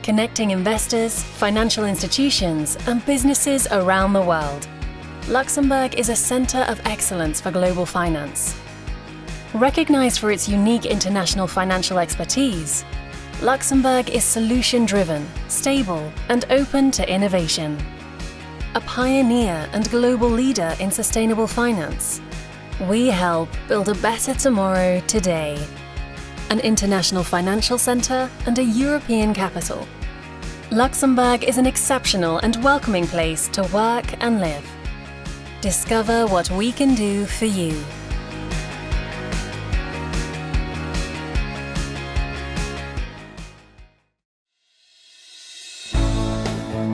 connecting investors, financial institutions, and businesses around the world. Luxembourg is a centre of excellence for global finance. Recognised for its unique international financial expertise, Luxembourg is solution-driven, stable, and open to innovation. A pioneer and global leader in sustainable finance, we help build a better tomorrow today. An international financial centre and a European capital. Luxembourg is an exceptional and welcoming place to work and live. Discover what we can do for you.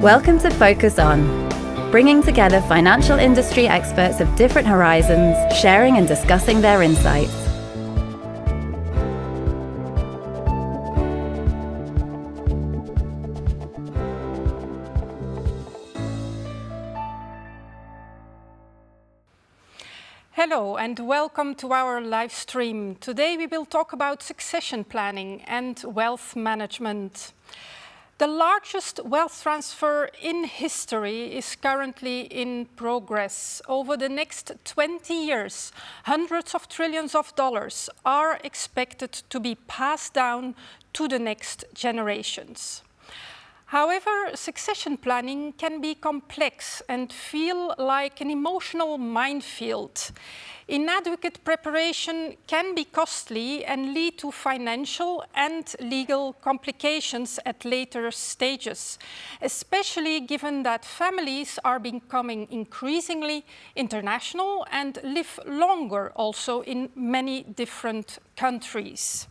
Welcome to Focus On, bringing together financial industry experts of different horizons, sharing and discussing their insights. Hello and welcome to our live stream. Today we will talk about succession planning and wealth management. The largest wealth transfer in history is currently in progress. Over the next 20 years, hundreds of trillions of dollars are expected to be passed down to the next generations. However, succession planning can be complex and feel like an emotional minefield. Inadequate preparation can be costly and lead to financial and legal complications at later stages, especially given that families are becoming increasingly international and live longer also in many different countries.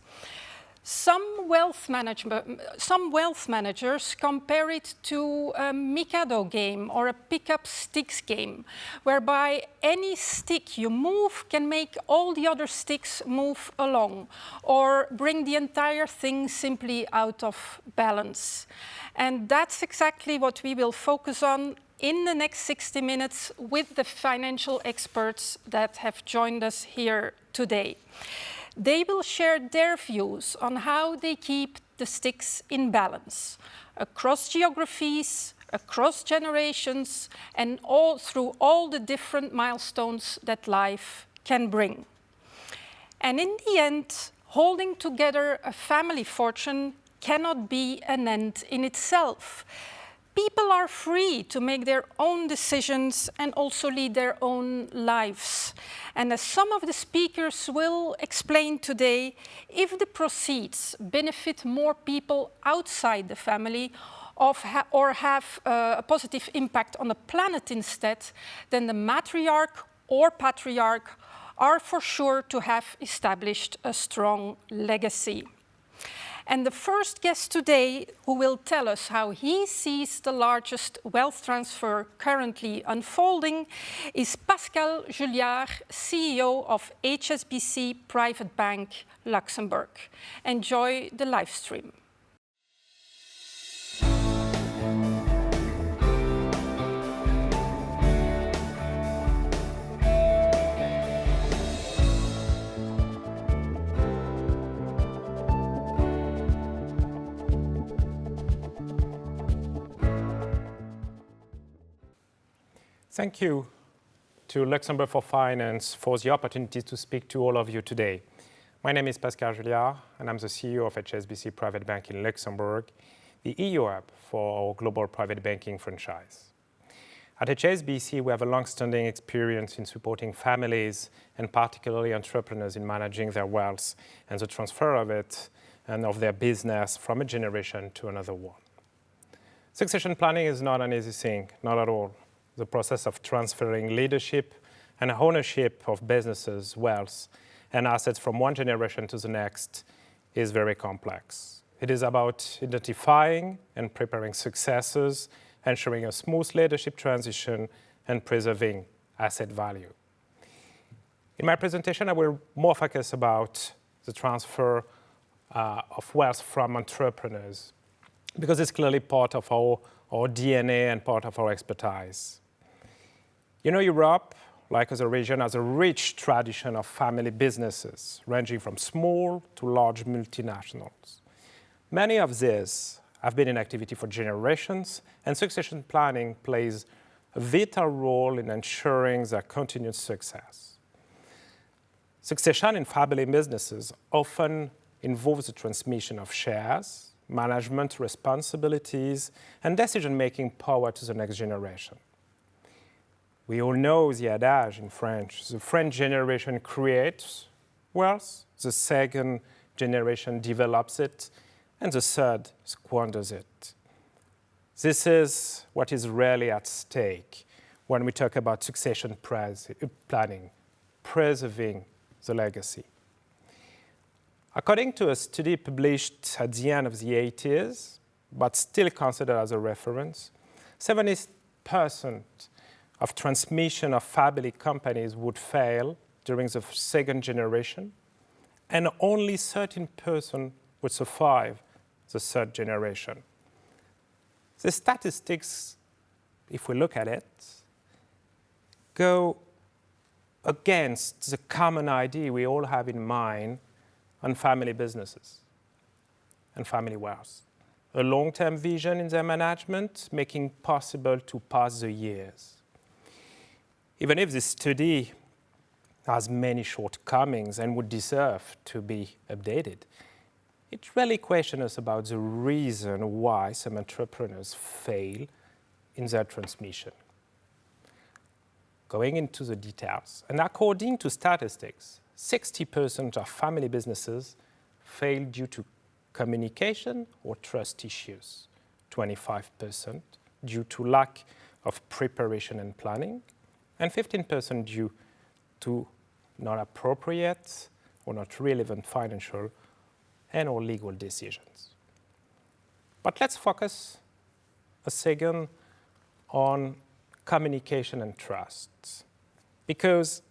Some wealth managers compare it to a Mikado game or a pick-up sticks game, whereby any stick you move can make all the other sticks move along or bring the entire thing simply out of balance. And that's exactly what we will focus on in the next 60 minutes with the financial experts that have joined us here today. They will share their views on how they keep the sticks in balance across geographies, across generations, and through all the different milestones that life can bring. And in the end, holding together a family fortune cannot be an end in itself. People are free to make their own decisions and also lead their own lives. And as some of the speakers will explain today, if the proceeds benefit more people outside the family or have a positive impact on the planet instead, then the matriarch or patriarch are for sure to have established a strong legacy. And the first guest today, who will tell us how he sees the largest wealth transfer currently unfolding, is Pascal Julliard, CEO of HSBC Private Bank, Luxembourg. Enjoy the live stream. Thank you to Luxembourg for Finance for the opportunity to speak to all of you today. My name is Pascal Julliard, and I'm the CEO of HSBC Private Bank in Luxembourg, the EU hub for our global private banking franchise. At HSBC, we have a long-standing experience in supporting families and particularly entrepreneurs in managing their wealth and the transfer of it and of their business from a generation to another one. Succession planning is not an easy thing, not at all. The process of transferring leadership and ownership of businesses, wealth, and assets from one generation to the next is very complex. It is about identifying and preparing successors, ensuring a smooth leadership transition, and preserving asset value. In my presentation, I will more focus about the transfer of wealth from entrepreneurs, because it's clearly part of our DNA and part of our expertise. You know, Europe, like as a region, has a rich tradition of family businesses, ranging from small to large multinationals. Many of these have been in activity for generations, and succession planning plays a vital role in ensuring their continued success. Succession in family businesses often involves the transmission of shares, management responsibilities, and decision-making power to the next generation. We all know the adage in French, the French generation creates wealth, the second generation develops it, and the third squanders it. This is what is really at stake when we talk about succession planning, preserving the legacy. According to a study published at the end of the 80s, but still considered as a reference, 70% of transmission of family companies would fail during the second generation, and only 13% would survive the third generation. The statistics, if we look at it, go against the common idea we all have in mind on family businesses and family wealth. A long-term vision in their management, making possible to pass the years. Even if this study has many shortcomings and would deserve to be updated, it really questions us about the reason why some entrepreneurs fail in their transmission. Going into the details, and according to statistics, 60% of family businesses fail due to communication or trust issues, 25% due to lack of preparation and planning, and 15% due to not appropriate or not relevant financial and or legal decisions. But let's focus a second on communication and trust. Because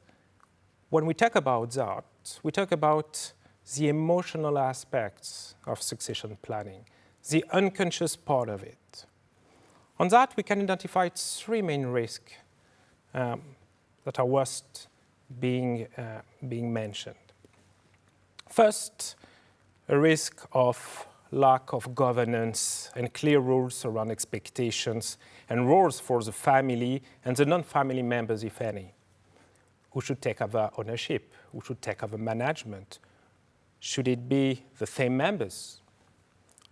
when we talk about that, we talk about the emotional aspects of succession planning, the unconscious part of it. On that, we can identify three main risks that are worth being mentioned. First, a risk of lack of governance and clear rules around expectations and roles for the family and the non-family members, if any. Who should take over ownership? Who should take over management? Should it be the same members?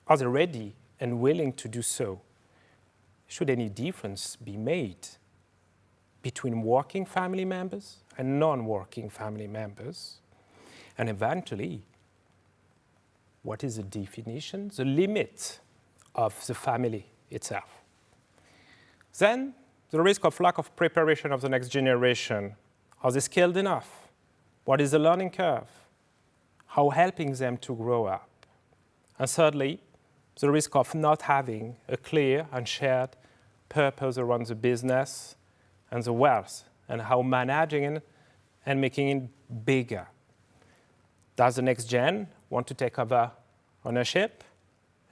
Are they ready and willing to do so? Should any difference be made between working family members and non-working family members? And eventually, what is the definition, the limit of the family itself? Then, the risk of lack of preparation of the next generation. Are they skilled enough? What is the learning curve? How helping them to grow up? And thirdly, the risk of not having a clear and shared purpose around the business and the wealth, and how managing it and making it bigger. Does the next gen want to take over ownership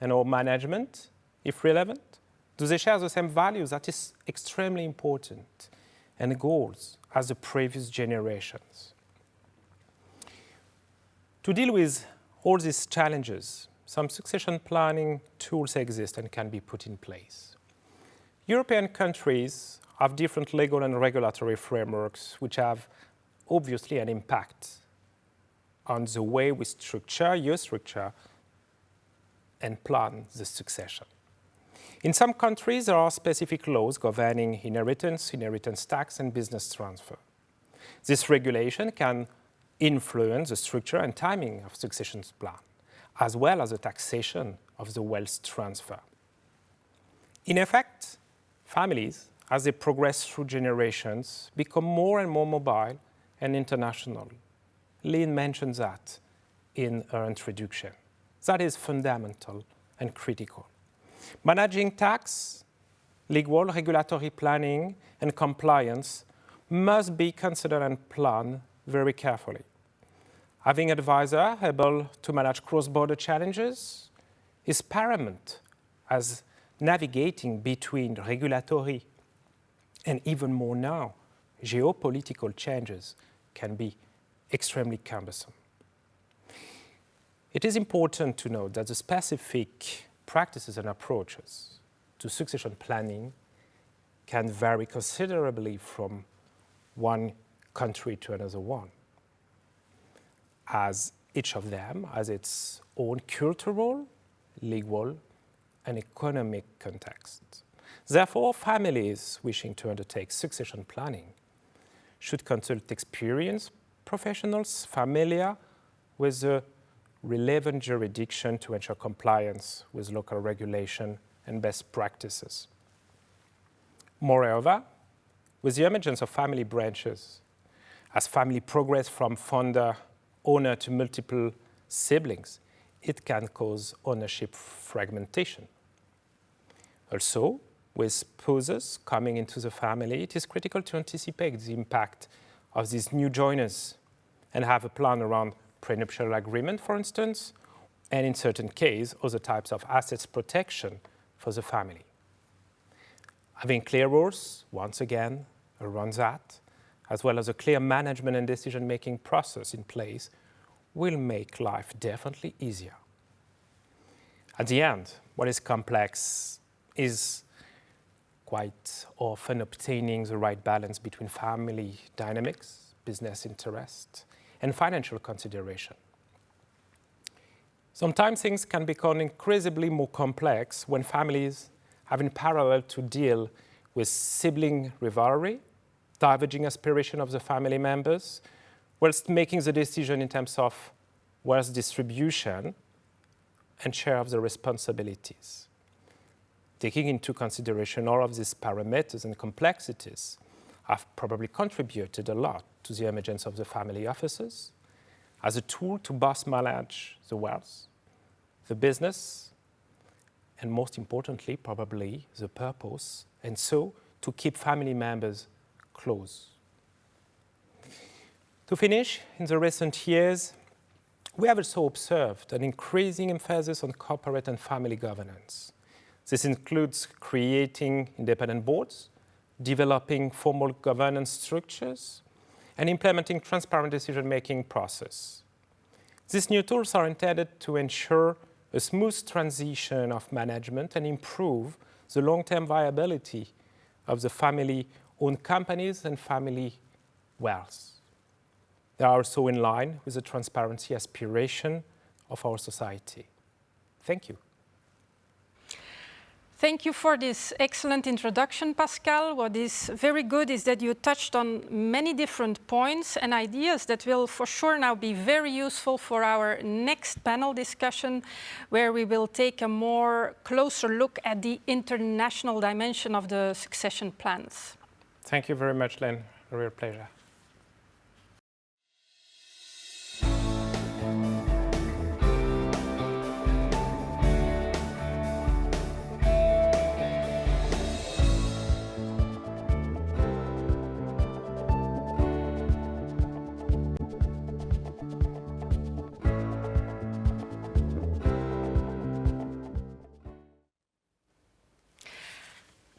and or management, if relevant? Do they share the same values? That is extremely important, and goals as the previous generations. To deal with all these challenges, some succession planning tools exist and can be put in place. European countries have different legal and regulatory frameworks which have obviously an impact on the way we structure and plan the succession. In some countries, there are specific laws governing inheritance tax, and business transfer. This regulation can influence the structure and timing of succession plan, as well as the taxation of the wealth transfer. In effect, families, as they progress through generations, become more and more mobile and international. Lynn mentioned that in her introduction. That is fundamental and critical. Managing tax, legal, regulatory planning, and compliance must be considered and planned very carefully. Having an advisor able to manage cross-border challenges is paramount, as navigating between regulatory and even more now, geopolitical changes can be extremely cumbersome. It is important to note that the specific practices and approaches to succession planning can vary considerably from one country to another one, as each of them has its own cultural, legal, and economic context. Therefore, families wishing to undertake succession planning should consult experienced professionals familiar with the relevant jurisdiction to ensure compliance with local regulation and best practices. Moreover, with the emergence of family branches, as family progress from founder, owner to multiple siblings, it can cause ownership fragmentation. Also, with spouses coming into the family, it is critical to anticipate the impact of these new joiners and have a plan around prenuptial agreement, for instance, and in certain cases, other types of assets protection for the family. Having clear rules, once again, around that, as well as a clear management and decision-making process in place, will make life definitely easier. At the end, what is complex is quite often obtaining the right balance between family dynamics, business interest, and financial consideration. Sometimes things can become increasingly more complex when families have in parallel to deal with sibling rivalry, diverging aspiration of the family members, whilst making the decision in terms of wealth distribution and share of the responsibilities. Taking into consideration all of these parameters and complexities have probably contributed a lot to the emergence of the family offices as a tool to best manage the wealth, the business, and most importantly, probably the purpose, and so to keep family members close. To finish, in the recent years, we have also observed an increasing emphasis on corporate and family governance. This includes creating independent boards, developing formal governance structures, and implementing transparent decision-making process. These new tools are intended to ensure a smooth transition of management and improve the long-term viability of the family-owned companies and family wealth. They are also in line with the transparency aspiration of our society. Thank you. Thank you for this excellent introduction, Pascal. What is very good is that you touched on many different points and ideas that will for sure now be very useful for our next panel discussion, where we will take a more closer look at the international dimension of the succession plans. Thank you very much, Lynn. A real pleasure.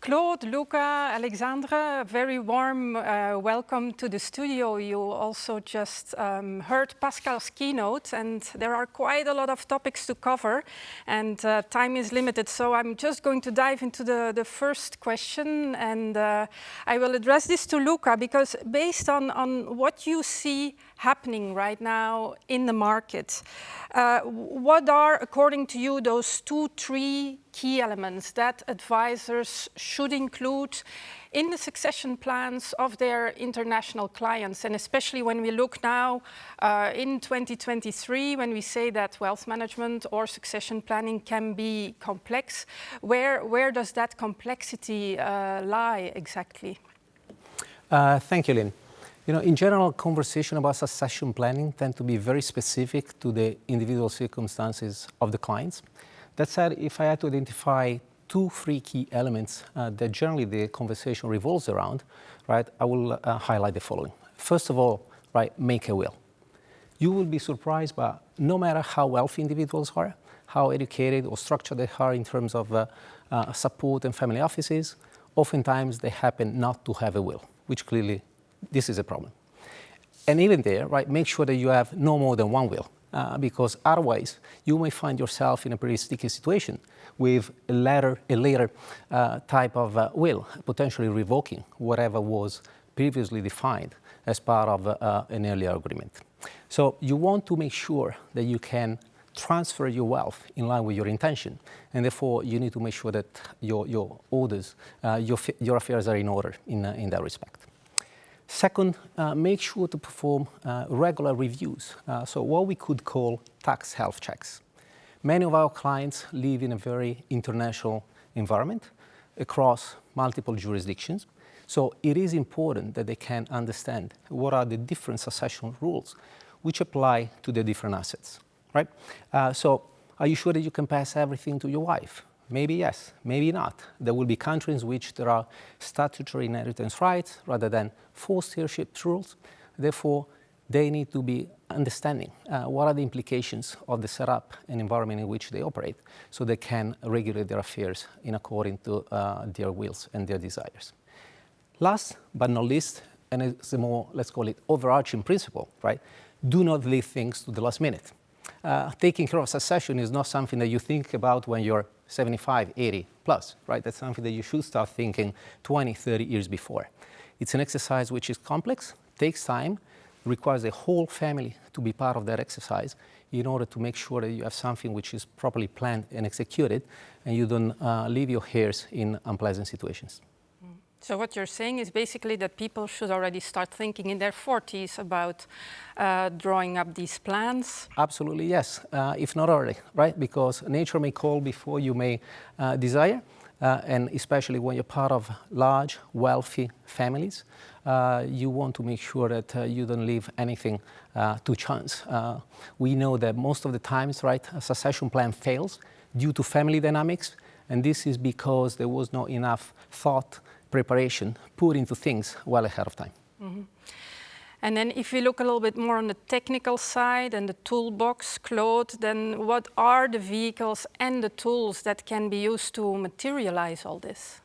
Claude, Luca, Alexandre, a very warm welcome to the studio. You also just heard Pascal's keynote, and there are quite a lot of topics to cover, and time is limited, so I'm just going to dive into the first question, and I will address this to Luca, because based on what you see happening right now in the market, what are, according to you, those 2-3 key elements that advisors should include in the succession plans of their international clients? And especially when we look now in 2023, when we say that wealth management or succession planning can be complex, where does that complexity lie exactly? Thank you, Lynn. You know, in general, conversation about succession planning tend to be very specific to the individual circumstances of the clients. That said, if I had to identify 2-3 key elements that generally the conversation revolves around, right, I will highlight the following. First of all, right, make a will. You will be surprised, but no matter how wealthy individuals are, how educated or structured they are in terms of support and family offices, oftentimes they happen not to have a will, which clearly this is a problem. And even there, right, make sure that you have no more than one will. because otherwise you may find yourself in a pretty sticky situation with a later type of will, potentially revoking whatever was previously defined as part of an earlier agreement. So you want to make sure that you can transfer your wealth in line with your intention, and therefore you need to make sure that your orders, your affairs are in order in that respect. Second, make sure to perform regular reviews, so what we could call tax health checks. Many of our clients live in a very international environment across multiple jurisdictions, so it is important that they can understand what are the different succession rules which apply to the different assets, right? So are you sure that you can pass everything to your wife? Maybe yes, maybe not. There will be countries in which there are statutory inheritance rights rather than forced heirship rules. Therefore, they need to be understanding what are the implications of the setup and environment in which they operate, so they can regulate their affairs in according to their wills and their desires. Last but not least, and it's a more, let's call it, overarching principle, right? Do not leave things to the last minute. Taking care of succession is not something that you think about when you're 75, 80 plus, right? That's something that you should start thinking 20, 30 years before. It's an exercise which is complex, takes time, requires a whole family to be part of that exercise in order to make sure that you have something which is properly planned and executed, and you don't leave your heirs in unpleasant situations. So what you're saying is basically that people should already start thinking in their 40s about drawing up these plans? Absolutely, yes, if not early, right? Because nature may call before you may desire, and especially when you're part of large, wealthy families, you want to make sure that you don't leave anything to chance. We know that most of the times, right, a succession plan fails due to family dynamics, and this is because there was not enough thought, preparation put into things well ahead of time. Mm-hmm. And then if we look a little bit more on the technical side and the toolbox, Claude, then what are the vehicles and the tools that can be used to materialize all this?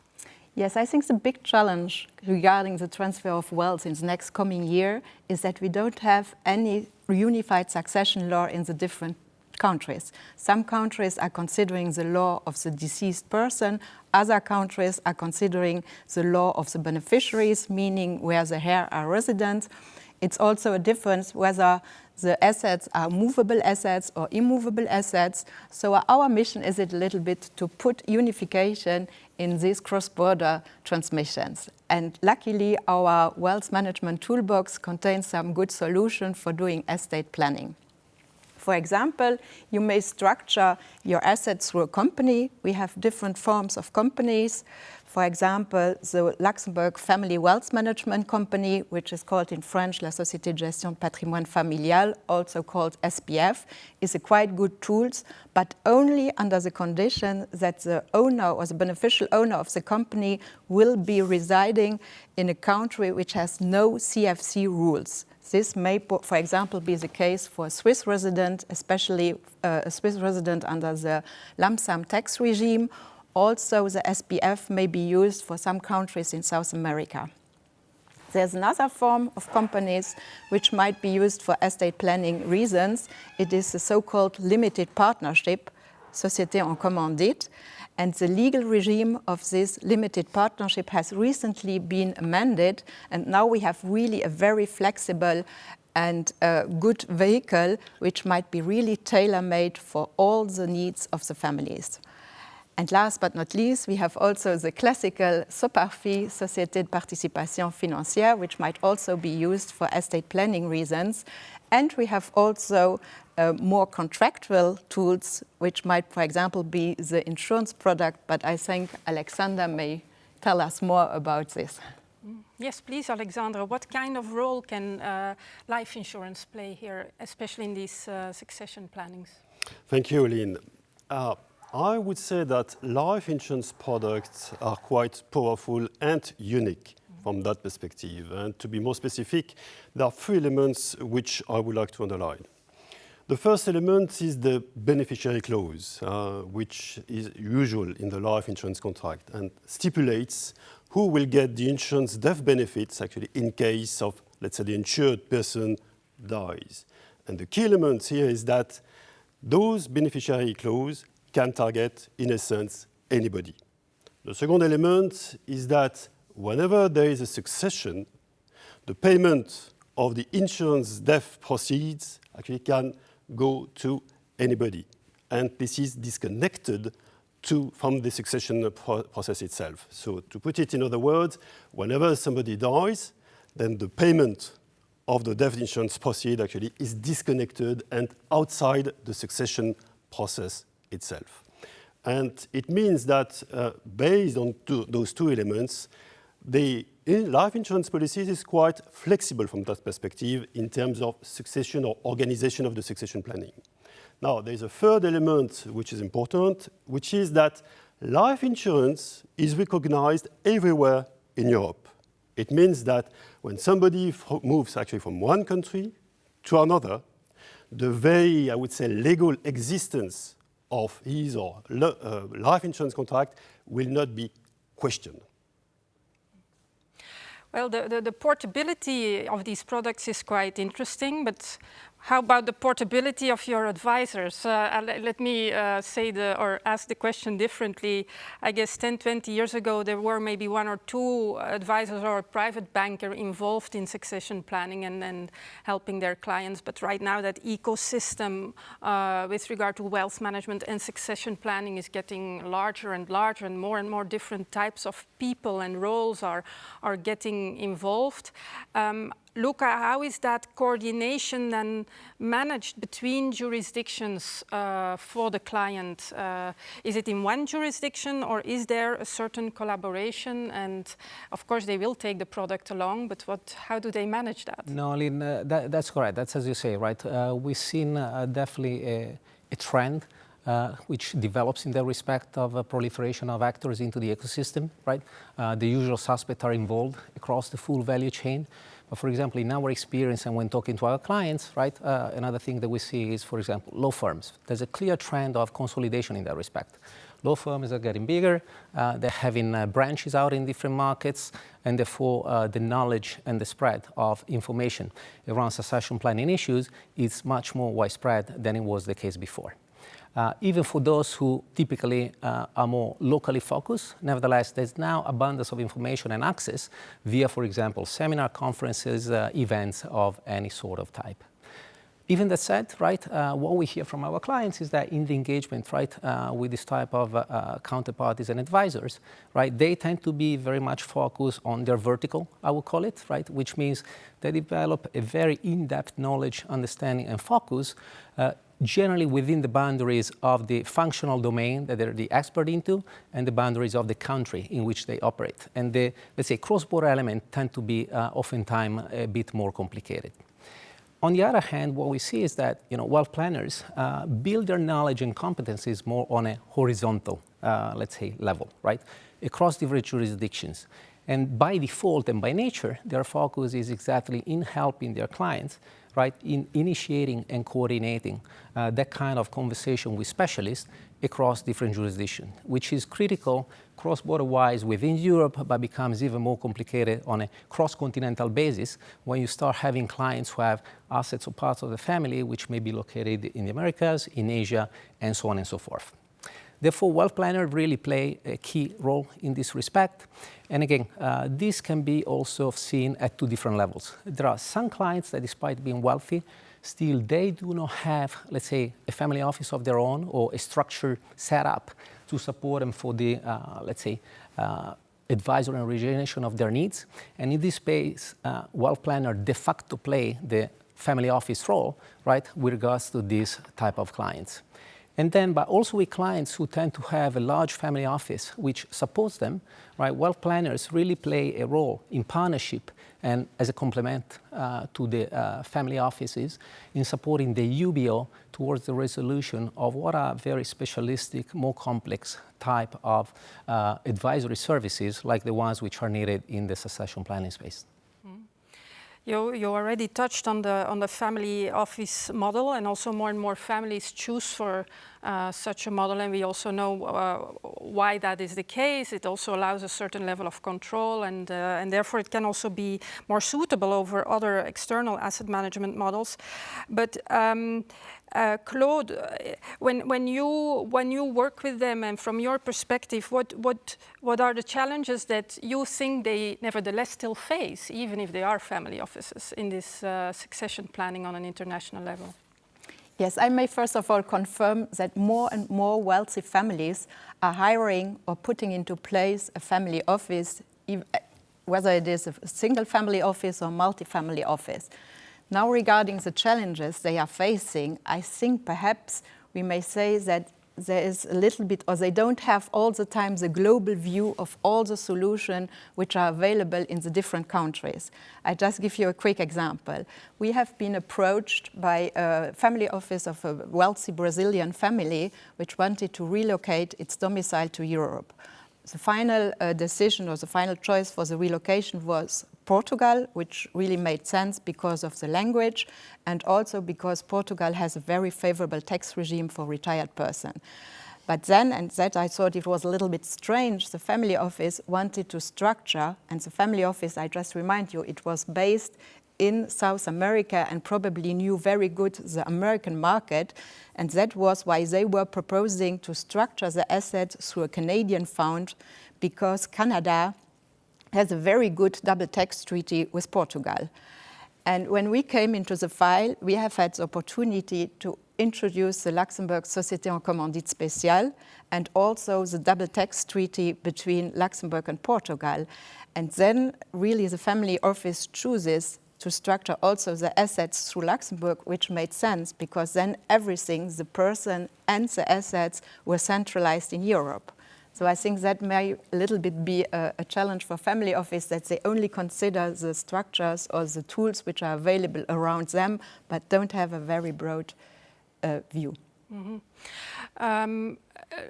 Yes, I think the big challenge regarding the transfer of wealth in the next coming year is that we don't have any unified succession law in the different countries. Some countries are considering the law of the deceased person, other countries are considering the law of the beneficiaries, meaning where the heirs are resident. It's also a difference whether the assets are movable assets or immovable assets. So our mission is a little bit to put unification in these cross-border transmissions. And luckily, our wealth management toolbox contains some good solutions for doing estate planning. For example, you may structure your assets through a company. We have different forms of companies. For example, the Luxembourg Family Wealth Management Company, which is called in French La Société de Gestion Patrimoine Familial, also called SPF, is a quite good tool, but only under the condition that the owner or the beneficial owner of the company will be residing in a country which has no CFC rules. This may, for example, be the case for a Swiss resident, especially a Swiss resident under the lump sum tax regime. Also, the SPF may be used for some countries in South America. There's another form of companies which might be used for estate planning reasons. It is the so-called limited partnership, Société en commandite. And the legal regime of this limited partnership has recently been amended, and now we have really a very flexible and good vehicle which might be really tailor-made for all the needs of the families. And last but not least, we have also the classical SOPARFI, Société de Participation Financière, which might also be used for estate planning reasons. And we have also more contractual tools, which might, for example, be the insurance product, but I think Alexandre may tell us more about this. Yes, please, Alexandre. What kind of role can life insurance play here, especially in these succession plannings? Thank you, Lynn. I would say that life insurance products are quite powerful and unique from that perspective. And to be more specific, there are three elements which I would like to underline. The first element is the beneficiary clause, which is usual in the life insurance contract and stipulates who will get the insurance death benefits actually in case of, let's say, the insured person dies. And the key element here is that those beneficiary clauses can target, in essence, anybody. The second element is that whenever there is a succession, the payment of the insurance death proceeds actually can go to anybody. And this is disconnected from the succession process itself. So to put it in other words, whenever somebody dies, then the payment of the death insurance proceed actually is disconnected and outside the succession process itself. And it means that based on those two elements, the life insurance policies is quite flexible from that perspective in terms of succession or organization of the succession planning. Now, there's a third element which is important, which is that life insurance is recognized everywhere in Europe. It means that when somebody moves actually from one country to another, the very, I would say, legal existence of his or life insurance contract will not be questioned. Well, the portability of these products is quite interesting, but how about the portability of your advisors? Let me ask the question differently. I guess 10, 20 years ago, there were maybe one or two advisors or a private banker involved in succession planning and helping their clients. But right now, that ecosystem with regard to wealth management and succession planning is getting larger and larger, and more different types of people and roles are getting involved. Luca, how is that coordination then managed between jurisdictions for the client? Is it in one jurisdiction, or is there a certain collaboration? And of course, they will take the product along, but how do they manage that? No, Lynn, that's correct. That's as you say, right? We've seen definitely a trend which develops in the respect of a proliferation of actors into the ecosystem, right? The usual suspects are involved across the full value chain. But for example, in our experience and when talking to our clients, right, another thing that we see is, for example, law firms. There's a clear trend of consolidation in that respect. Law firms are getting bigger, they're having branches out in different markets, and therefore the knowledge and the spread of information around succession planning issues is much more widespread than it was the case before. Even for those who typically are more locally focused, nevertheless, there's now abundance of information and access via, for example, seminar, conferences, events of any sort of type. Even that said, right, what we hear from our clients is that in the engagement, right, with this type of counterparties and advisors, right, they tend to be very much focused on their vertical, I would call it, right, which means they develop a very in-depth knowledge, understanding, and focus generally within the boundaries of the functional domain that they're the expert into and the boundaries of the country in which they operate. And the, let's say, cross-border element tend to be oftentimes a bit more complicated. On the other hand, what we see is that wealth planners build their knowledge and competencies more on a horizontal, let's say, level, right, across different jurisdictions. And by default and by nature, their focus is exactly in helping their clients, right, in initiating and coordinating that kind of conversation with specialists across different jurisdictions, which is critical cross-border-wise within Europe, but becomes even more complicated on a cross-continental basis when you start having clients who have assets or parts of the family which may be located in the Americas, in Asia, and so on and so forth. Therefore, wealth planners really play a key role in this respect. And again, this can be also seen at two different levels. There are some clients that, despite being wealthy, still they do not have, let's say, a family office of their own or a structure set up to support them for the, let's say, advisory and origination of their needs. And in this space, wealth planners de facto play the family office role, right, with regards to this type of clients. And then, but also with clients who tend to have a large family office which supports them, right, wealth planners really play a role in partnership and as a complement to the family offices in supporting the UBO towards the resolution of what are very specialistic, more complex type of advisory services like the ones which are needed in the succession planning space. You already touched on the family office model, and also more and more families choose for such a model, and we also know why that is the case. It also allows a certain level of control, and therefore it can also be more suitable over other external asset management models. But Claude, when you work with them, and from your perspective, what are the challenges that you think they nevertheless still face, even if they are family offices, in this succession planning on an international level? Yes, I may first of all confirm that more and more wealthy families are hiring or putting into place a family office, whether it is a single family office or multi-family office. Now, regarding the challenges they are facing, I think perhaps we may say that there is a little bit, or they don't have all the time the global view of all the solutions which are available in the different countries. I just give you a quick example. We have been approached by a family office of a wealthy Brazilian family which wanted to relocate its domicile to Europe. The final decision, or the final choice for the relocation, was Portugal, which really made sense because of the language and also because Portugal has a very favorable tax regime for retired persons. But then, and that I thought it was a little bit strange, the family office wanted to structure, and the family office, I just remind you, it was based in South America and probably knew very good the American market, and that was why they were proposing to structure the assets through a Canadian fund, because Canada has a very good double tax treaty with Portugal. And when we came into the file, we have had the opportunity to introduce the Luxembourg Société en Commandite Spéciale and also the double tax treaty between Luxembourg and Portugal. And then really the family office chooses to structure also the assets through Luxembourg, which made sense because then everything, the person and the assets, were centralized in Europe. So I think that may a little bit be a challenge for family office, that they only consider the structures or the tools which are available around them, but don't have a very broad view. Mm-hmm.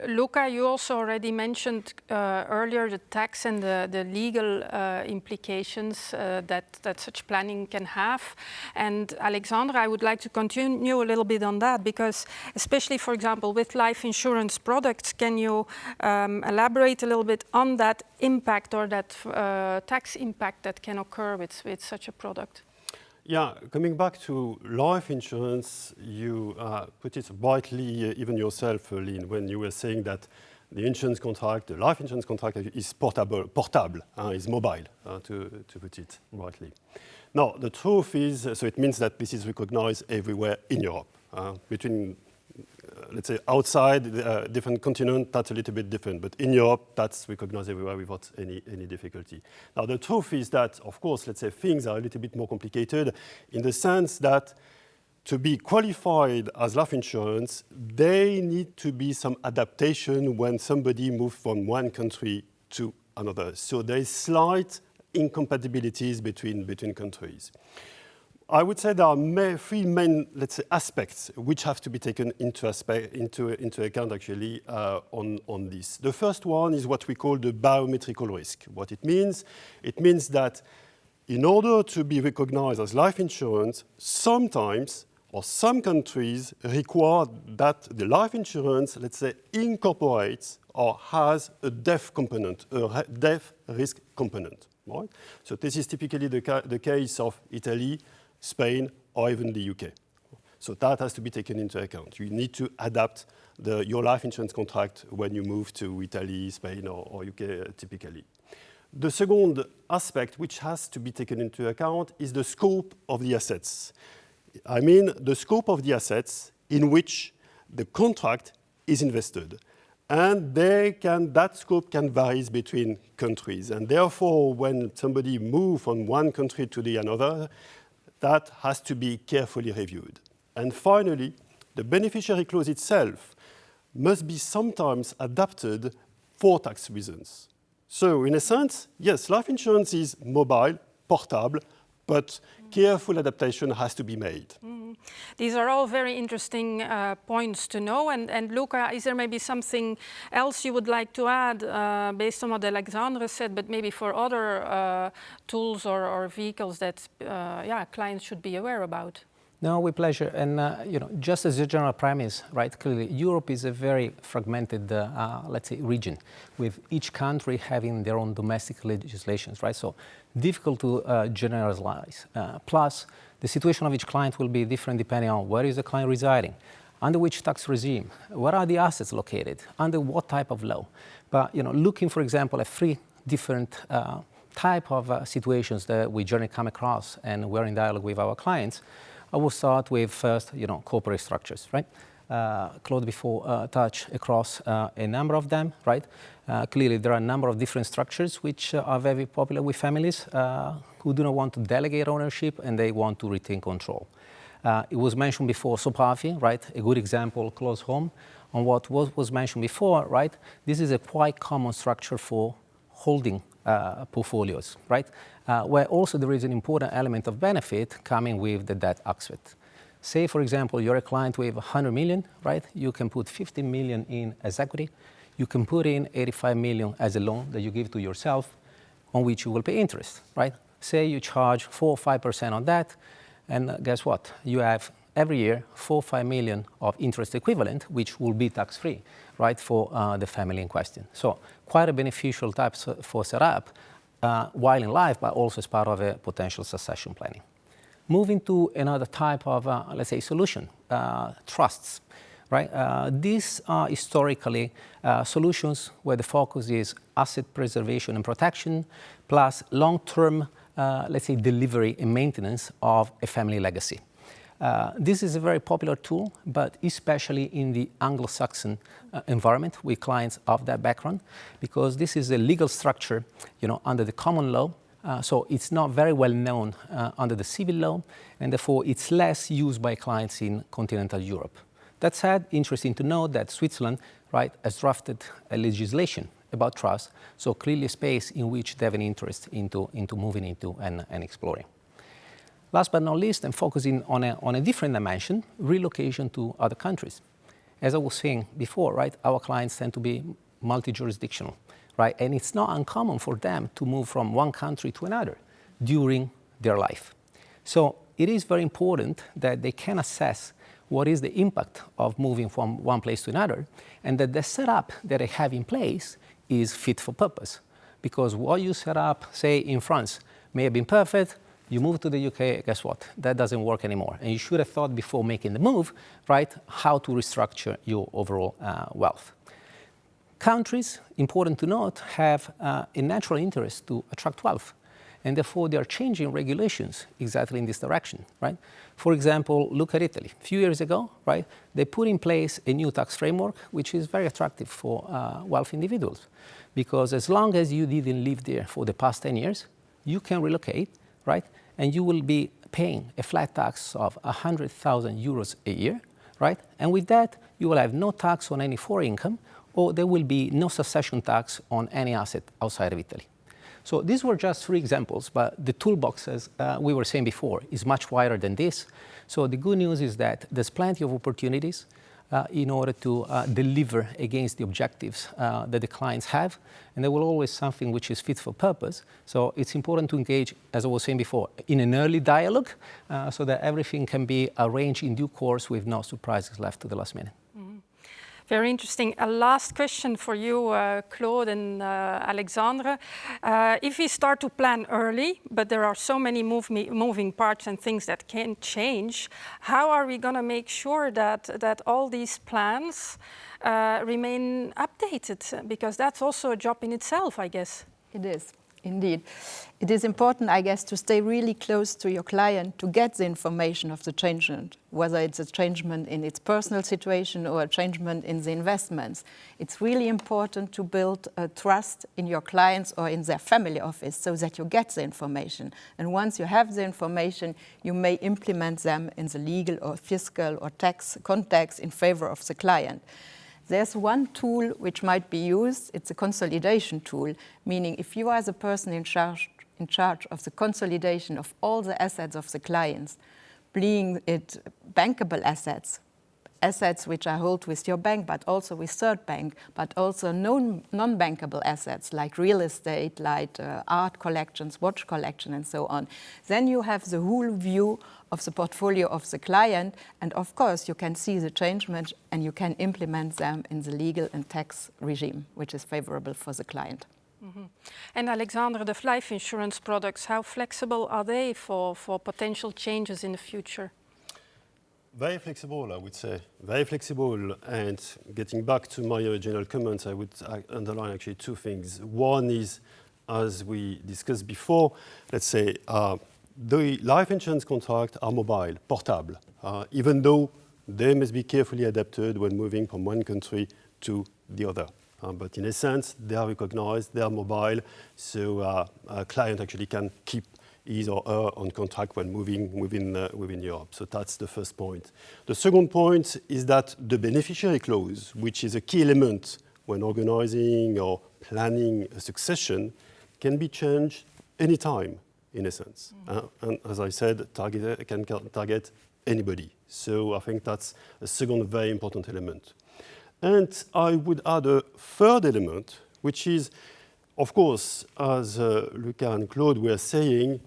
Luca, you also already mentioned earlier the tax and the legal implications that such planning can have. And Alexandre, I would like to continue a little bit on that, because especially, for example, with life insurance products, can you elaborate a little bit on that impact or that tax impact that can occur with such a product? Yeah, coming back to life insurance, you put it brightly, even yourself, Lynn, when you were saying that the insurance contract, the life insurance contract, is portable, is mobile, to put it brightly. Now, the truth is, so it means that this is recognized everywhere in Europe. Between, let's say, outside different continents, that's a little bit different. But in Europe, that's recognized everywhere without any difficulty. Now, the truth is that, of course, let's say things are a little bit more complicated in the sense that to be qualified as life insurance, they need to be some adaptation when somebody moves from one country to another. So there is slight incompatibilities between countries. I would say there are three main, let's say, aspects which have to be taken into account actually on this. The first one is what we call the biometrical risk. What it means that in order to be recognized as life insurance, sometimes or some countries require that the life insurance, let's say, incorporates or has a death component, a death risk component. Right? So this is typically the case of Italy, Spain, or even the UK. So that has to be taken into account. You need to adapt your life insurance contract when you move to Italy, Spain, or UK typically. The second aspect which has to be taken into account is the scope of the assets. I mean the scope of the assets in which the contract is invested. And that scope can vary between countries. And therefore, when somebody moves from one country to the another, that has to be carefully reviewed. And finally, the beneficiary clause itself must be sometimes adapted for tax reasons. So in a sense, yes, life insurance is mobile, portable, but careful adaptation has to be made. Mm-hmm. These are all very interesting points to know. And Luca, is there maybe something else you would like to add based on what Alexandre said, but maybe for other tools or vehicles that clients should be aware about? No, with pleasure. And just as a general premise, right? Clearly, Europe is a very fragmented, let's say, region, with each country having their own domestic legislations, right? So difficult to generalize. Plus, the situation of each client will be different depending on where is the client residing, under which tax regime, where are the assets located, under what type of law. But looking, for example, at 3 different type of situations that we generally come across, and we're in dialogue with our clients. I will start with first, corporate structures, right? Claude before touched across a number of them, right? Clearly, there are a number of different structures which are very popular with families who do not want to delegate ownership and they want to retain control. It was mentioned before, SOPAFI, right? A good example, close home on what was mentioned before, right? This is a quite common structure for holding portfolios, right? Where also there is an important element of benefit coming with the debt aspect. Say, for example, you're a client with 100 million, right? You can put 50 million in as equity. You can put in 85 million as a loan that you give to yourself, on which you will pay interest, right? Say you charge 4 or 5% on that, and guess what? You have every year 4 or 5 million of interest equivalent, which will be tax-free, right, for the family in question. So quite a beneficial type for setup while in life, but also as part of a potential succession planning. Moving to another type of, let's say, solution, trusts, right? These are historically solutions where the focus is asset preservation and protection, plus long-term, let's say, delivery and maintenance of a family legacy. This is a very popular tool, but especially in the Anglo-Saxon environment with clients of that background, because this is a legal structure, under the common law. So it's not very well known under the civil law, and therefore it's less used by clients in continental Europe. That said, interesting to note that Switzerland, right, has drafted a legislation about trust, so clearly a space in which they have an interest into moving into and exploring. Last but not least, and focusing on a different dimension, relocation to other countries. As I was saying before, right, our clients tend to be multi-jurisdictional, right? And it's not uncommon for them to move from one country to another during their life. So it is very important that they can assess what is the impact of moving from one place to another, and that the setup that they have in place is fit for purpose. Because what you set up, say, in France may have been perfect. You move to the UK, guess what? That doesn't work anymore. And you should have thought before making the move, right, how to restructure your overall wealth. Countries, important to note, have a natural interest to attract wealth. And therefore, they are changing regulations exactly in this direction, right? For example, look at Italy. A few years ago, right, they put in place a new tax framework, which is very attractive for wealthy individuals. Because as long as you didn't live there for the past 10 years, you can relocate, right? And you will be paying a flat tax of 100,000 euros a year, right? And with that, you will have no tax on any foreign income, or there will be no succession tax on any asset outside of Italy. So these were just 3 examples, but the toolbox, as we were saying before, is much wider than this. So the good news is that there's plenty of opportunities in order to deliver against the objectives that the clients have. And there will always something which is fit for purpose. So it's important to engage, as I was saying before, in an early dialogue so that everything can be arranged in due course with no surprises left to the last minute. Very interesting. A last question for you, Claude and Alexandre. If we start to plan early, but there are so many moving parts and things that can change, how are we going to make sure that all these plans remain updated? Because that's also a job in itself, I guess. It is. Indeed. It is important, I guess, to stay really close to your client to get the information of the changement, whether it's a changement in its personal situation or a changement in the investments. It's really important to build a trust in your clients or in their family office so that you get the information. And once you have the information, you may implement them in the legal or fiscal or tax context in favor of the client. There's one tool which might be used. It's a consolidation tool, meaning if you are the person in charge of the consolidation of all the assets of the clients, being it bankable assets, assets which are held with your bank, but also with third bank, but also non-bankable assets like real estate, like art collections, watch collection, and so on. Then you have the whole view of the portfolio of the client, and of course you can see the changements and you can implement them in the legal and tax regime, which is favorable for the client. Mm-hmm. And Alexandre, the life insurance products, how flexible are they for potential changes in the future? Very flexible, I would say. Very flexible. And getting back to my original comments, I would underline actually two things. One is, as we discussed before, let's say the life insurance contracts are mobile, portable, even though they must be carefully adapted when moving from one country to the other. But in essence, they are recognized, they are mobile, so a client actually can keep his or her on contract when moving within Europe. So that's the first point. The second point is that the beneficiary clause, which is a key element when organizing or planning a succession, can be changed anytime, in essence. And as I said, can target anybody. So I think that's a second very important element. And I would add a third element, which is, of course, as Luca and Claude were saying,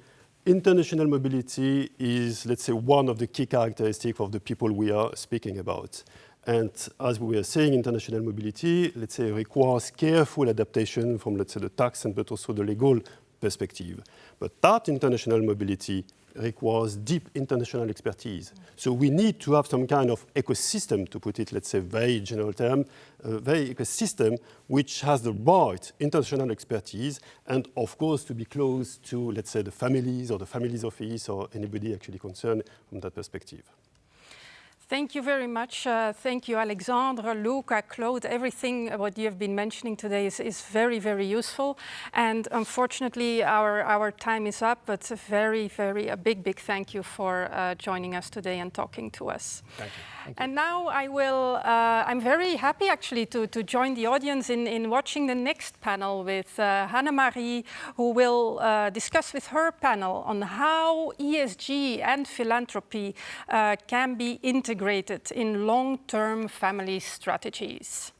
international mobility is, let's say, one of the key characteristics of the people we are speaking about. And as we were saying, international mobility, let's say, requires careful adaptation from, let's say, the tax and but also the legal perspective. But that international mobility requires deep international expertise. So we need to have some kind of ecosystem, to put it, let's say, very general term, very ecosystem which has the right international expertise and, of course, to be close to, let's say, the families or the family's office or anybody actually concerned from that perspective. Thank you very much. Thank you, Alexandre, Luca, Claude. Everything what you have been mentioning today is very, very useful. And unfortunately, our time is up, but a big thank you for joining us today and talking to us. Thank you. Thank you. And now I'm very happy actually to join the audience in watching the next panel with Hannamari, who will discuss with her panel on how ESG and philanthropy can be integrated in long-term family strategies.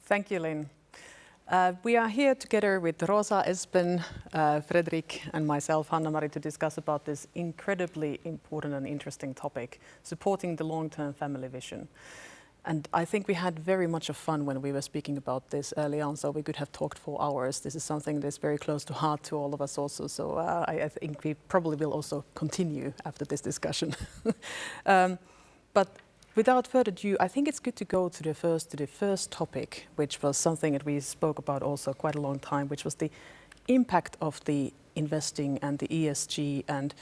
Thank you, Lynn. We are here together with Rosa, Espen, Frederik and myself, Hannamari, to discuss about this incredibly important and interesting topic, supporting the long-term family vision. And I think we had very much of fun when we were speaking about this early on, so we could have talked for hours. This is something that's very close to heart to all of us also, so I think we probably will also continue after this discussion. But without further ado, I think it's good to go to the first topic, which was something that we spoke about also quite a long time, which was the impact of the investing and the ESG, and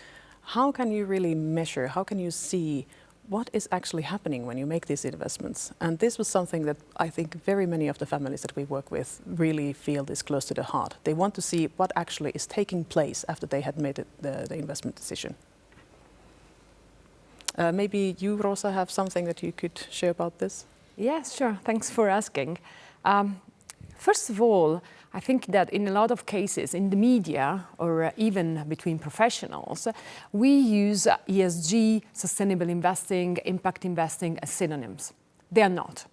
how can you really measure, how can you see what is actually happening when you make these investments. And this was something that I think very many of the families that we work with really feel this close to the heart. They want to see what actually is taking place after they had made the investment decision. Maybe you, Rosa, have something that you could share about this? Yes, sure. Thanks for asking. First of all, I think that in a lot of cases in the media or even between professionals, we use ESG, sustainable investing, impact investing as synonyms. They are not.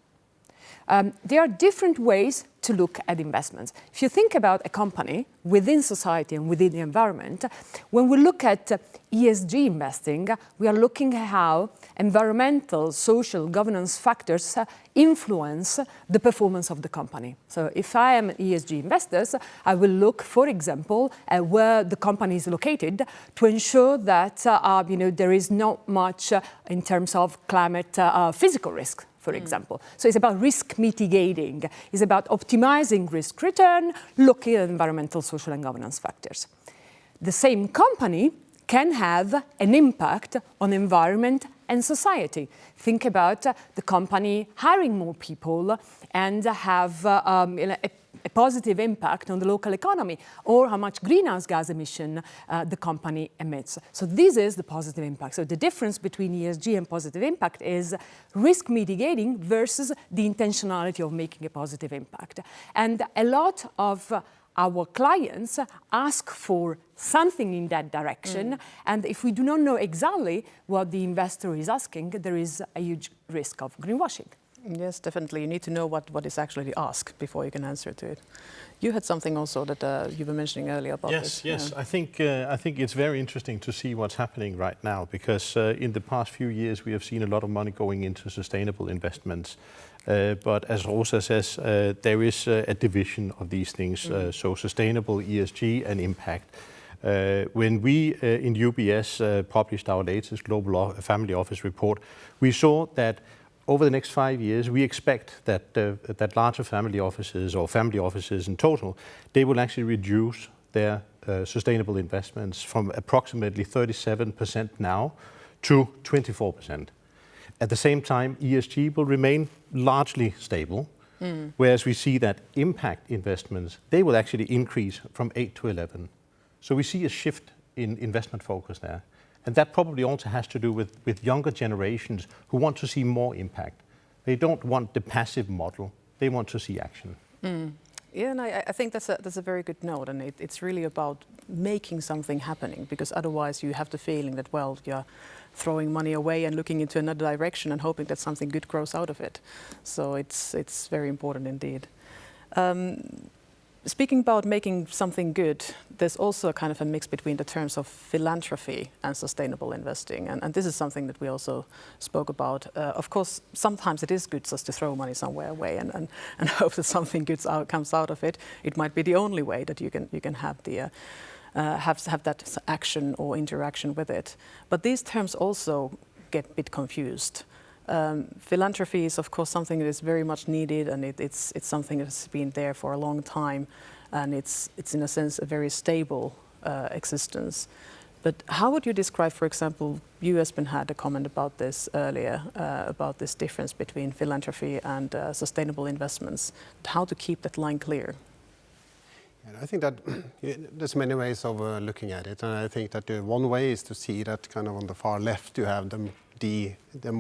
There are different ways to look at investments. If you think about a company within society and within the environment, when we look at ESG investing, we are looking at how environmental, social, governance factors influence the performance of the company. So if I am an ESG investor, I will look, for example, at where the company is located to ensure that there is not much in terms of climate physical risk, for example. So it's about risk mitigating, it's about optimizing risk return, looking at environmental, social and governance factors. The same company can have an impact on environment and society. Think about the company hiring more people and have a positive impact on the local economy, or how much greenhouse gas emission the company emits. So this is the positive impact. So the difference between ESG and positive impact is risk mitigating versus the intentionality of making a positive impact. And a lot of our clients ask for something in that direction, and if we do not know exactly what the investor is asking, there is a huge risk of greenwashing. Yes, definitely. You need to know what is actually asked before you can answer to it. You had something also that you were mentioning earlier about this. Yes. I think it's very interesting to see what's happening right now, because in the past few years we have seen a lot of money going into sustainable investments. But as Rosa says, there is a division of these things, so sustainable, ESG and impact. When we in UBS published our latest Global Family Office report, we saw that over the next 5 years, we expect that larger family offices, or family offices in total, they will actually reduce their sustainable investments from approximately 37% now to 24%. At the same time, ESG will remain largely stable, whereas we see that impact investments, they will actually increase from 8 to 11. So we see a shift in investment focus there. And that probably also has to do with younger generations who want to see more impact. They don't want the passive model, they want to see action. Yeah, and I think that's a very good note, and it's really about making something happening, because otherwise you have the feeling that, well, you're throwing money away and looking into another direction and hoping that something good grows out of it. So it's very important indeed. Speaking about making something good, there's also a kind of a mix between the terms of philanthropy and sustainable investing. And this is something that we also spoke about. Of course, sometimes it is good just to throw money somewhere away and hope that something good comes out of it. It might be the only way that you can have the have that action or interaction with it. But these terms also get a bit confused. Philanthropy is, of course, something that is very much needed, and it's something that's been there for a long time, and it's in a sense a very stable existence. But how would you describe, for example, you, Espen, had a comment about this earlier, about this difference between philanthropy and sustainable investments, how to keep that line clear? I think that there's many ways of looking at it, and I think that one way is to see that kind of on the far left you have the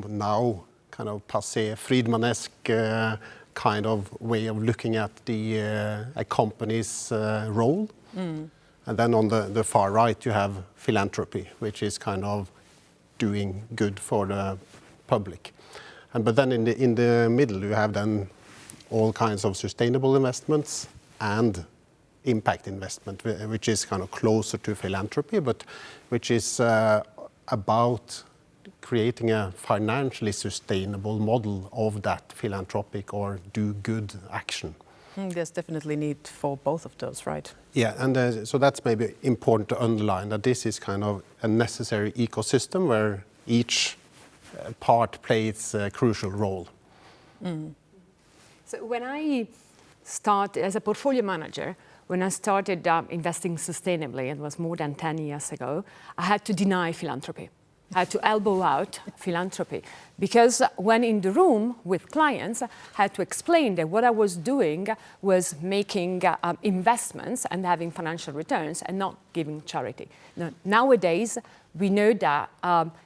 now kind of passé Friedmanesque kind of way of looking at a company's role. And then on the far right you have philanthropy, which is kind of doing good for the public. But then in the middle you have then all kinds of sustainable investments and impact investment, which is kind of closer to philanthropy, but which is about creating a financially sustainable model of that philanthropic or do good action. There's definitely need for both of those, right? Yeah, and so that's maybe important to underline that this is kind of a necessary ecosystem where each part plays a crucial role. So when I started as a portfolio manager, when I started investing sustainably, it was more than 10 years ago, I had to deny philanthropy. I had to elbow out philanthropy, because when in the room with clients, I had to explain that what I was doing was making investments and having financial returns and not giving charity. Now, nowadays, we know that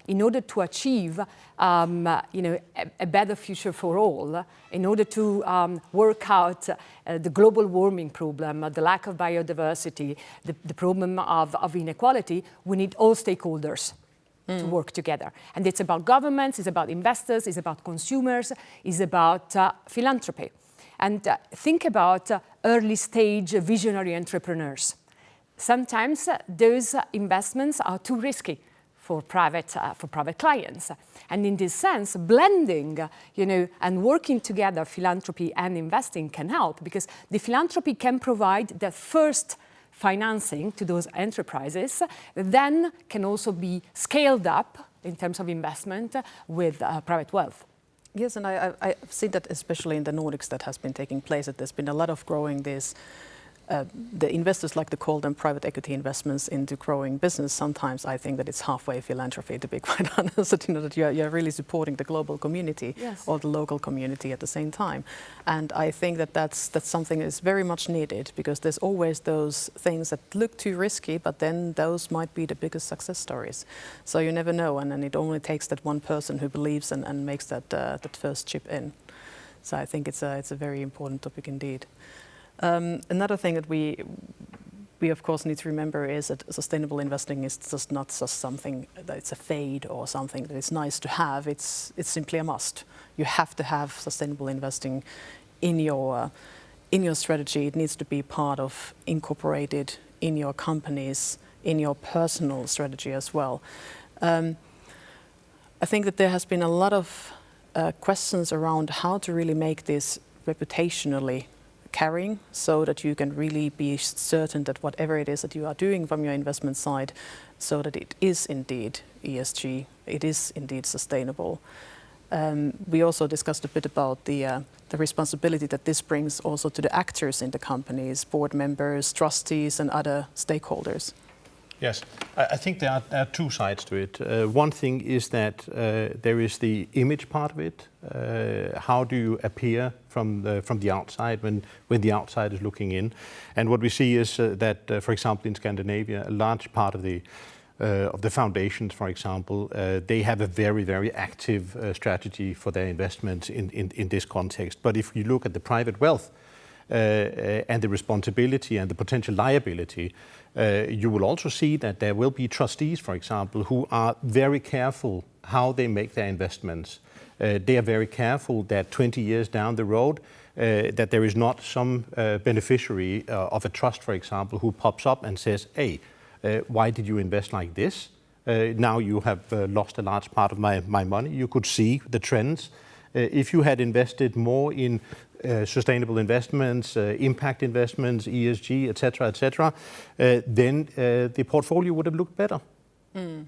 in order to achieve a better future for all, in order to work out the global warming problem, the lack of biodiversity, the problem of inequality, we need all stakeholders to work together. And it's about governments, it's about investors, it's about consumers, it's about philanthropy. And think about early stage visionary entrepreneurs. Sometimes those investments are too risky for private clients. And in this sense, blending, and working together, philanthropy and investing can help, because the philanthropy can provide the first financing to those enterprises, then can also be scaled up in terms of investment with private wealth. Yes, and I've seen that especially in the Nordics that has been taking place, that there's been a lot of growing this the investors like to call them private equity investments into growing business. Sometimes I think that it's halfway philanthropy, to be quite honest, that you're really supporting the global community or the local community at the same time. And I think that that's something that is very much needed, because there's always those things that look too risky, but then those might be the biggest success stories. So you never know, and then it only takes that one person who believes and makes that first chip in. So I think it's a very important topic indeed. Another thing that we of course need to remember is that sustainable investing is just not just something that it's a fade or something that is nice to have. It's simply a must. You have to have sustainable investing in your strategy. It needs to be part of, incorporated in your companies, in your personal strategy as well. I think that there has been a lot of questions around how to really make this reputationally carrying, so that you can really be certain that whatever it is that you are doing from your investment side, so that it is indeed ESG, it is indeed sustainable. We also discussed a bit about the responsibility that this brings also to the actors in the companies, board members, trustees and other stakeholders. Yes, I think there are two sides to it. One thing is that there is the image part of it. How do you appear from the outside when the outside is looking in? And what we see is that, for example, in Scandinavia, a large part of the foundations, for example, they have a very, very active strategy for their investments in this context. But if you look at the private wealth and the responsibility and the potential liability, you will also see that there will be trustees, for example, who are very careful how they make their investments. They are very careful that 20 years down the road, that there is not some beneficiary of a trust, for example, who pops up and says, hey, why did you invest like this? Now you have lost a large part of my money. You could see the trends. If you had invested more in sustainable investments, impact investments, ESG, etc., then the portfolio would have looked better.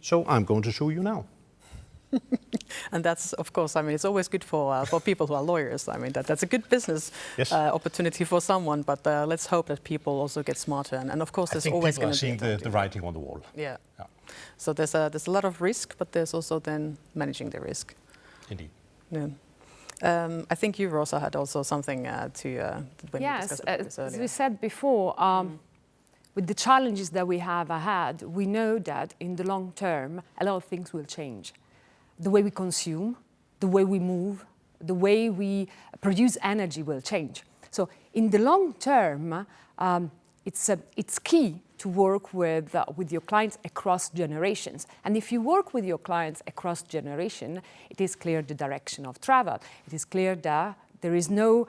So I'm going to sue you now. And that's, of course, I mean, it's always good for people who are lawyers. I mean, that's a good business opportunity for someone, but let's hope that people also get smarter. And of course, there's always going to be... people are seeing the writing on the wall. Yeah. So there's a lot of risk, but there's also then managing the risk. Indeed. Yeah. I think you, Rosa, had also something to when we discussed about this earlier. As we said before, with the challenges that we have ahead, we know that in the long term, a lot of things will change. The way we consume, the way we move, the way we produce energy will change. So in the long term, it's key to work with your clients across generations. And if you work with your clients across generation, it is clear the direction of travel. It is clear that there is no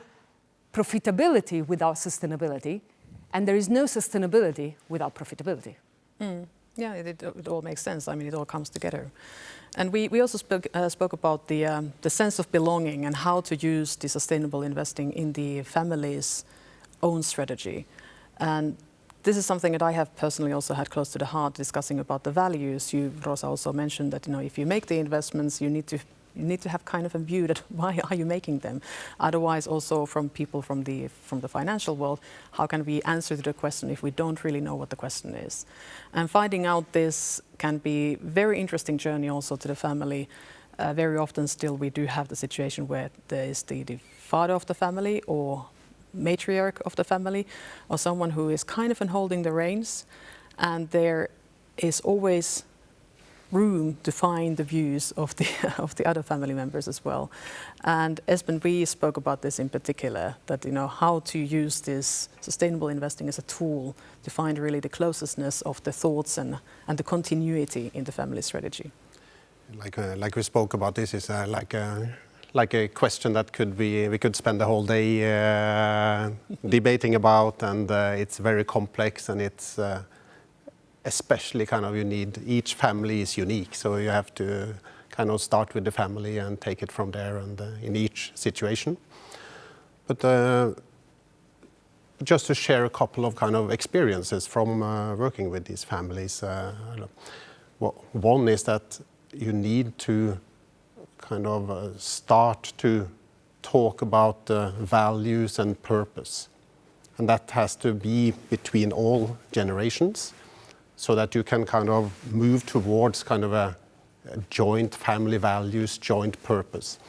profitability without sustainability, and there is no sustainability without profitability. Yeah, it all makes sense. I mean, it all comes together. And we also spoke about the sense of belonging and how to use the sustainable investing in the family's own strategy. And this is something that I have personally also had close to the heart, discussing about the values. You, Rosa, also mentioned that, you know, if you make the investments, you need to have kind of a view that why are you making them? Otherwise, also from people from the financial world, how can we answer to the question if we don't really know what the question is? And finding out this can be a very interesting journey also to the family. Very often still we do have the situation where there is the father of the family or matriarch of the family, or someone who is kind of holding the reins, and there is always room to find the views of the other family members as well. And Espen, we spoke about this in particular, that, you know, how to use this sustainable investing as a tool to find really the closeness of the thoughts and the continuity in the family strategy. Like we spoke about, this is like a question that we could spend the whole day debating about, and it's very complex, and it's especially kind of, you need, each family is unique, so you have to kind of start with the family and take it from there, and in each situation. But just to share a couple of kind of experiences from working with these families. One is that you need to kind of start to talk about values and purpose and that has to be between all generations, so that you can kind of move towards kind of a joint family values, joint purpose.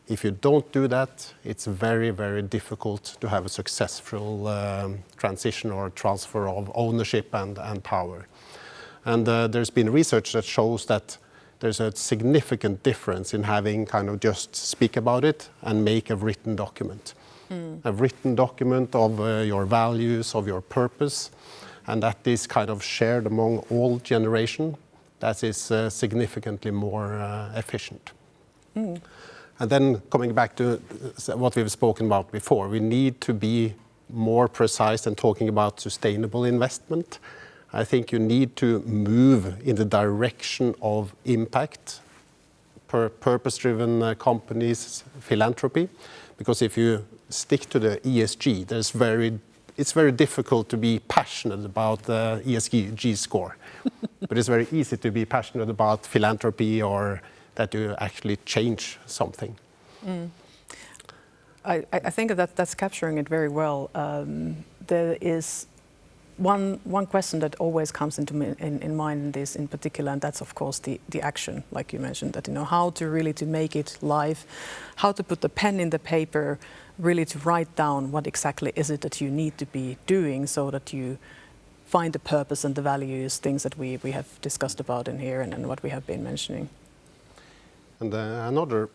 If you don't do that, it's very, very difficult to have a successful transition or transfer of ownership and power. And there's been research that shows that there's a significant difference in having kind of just speak about it and make a written document. A written document of your values, of your purpose, and that is kind of shared among all generations. That is significantly more efficient. And then coming back to what we've spoken about before, we need to be more precise in talking about sustainable investment. I think you need to move in the direction of impact, purpose-driven companies, philanthropy, because if you stick to the ESG, it's very difficult to be passionate about the ESG score, but it's very easy to be passionate about philanthropy or that you actually change something. I think that's capturing it very well. There is one question that always comes into in mind in this in particular, and that's of course the action, like you mentioned, that how to really to make it live, how to put the pen in the paper, really to write down what exactly is it that you need to be doing so that you find the purpose and the values, things that we have discussed about in here and what we have been mentioning. And another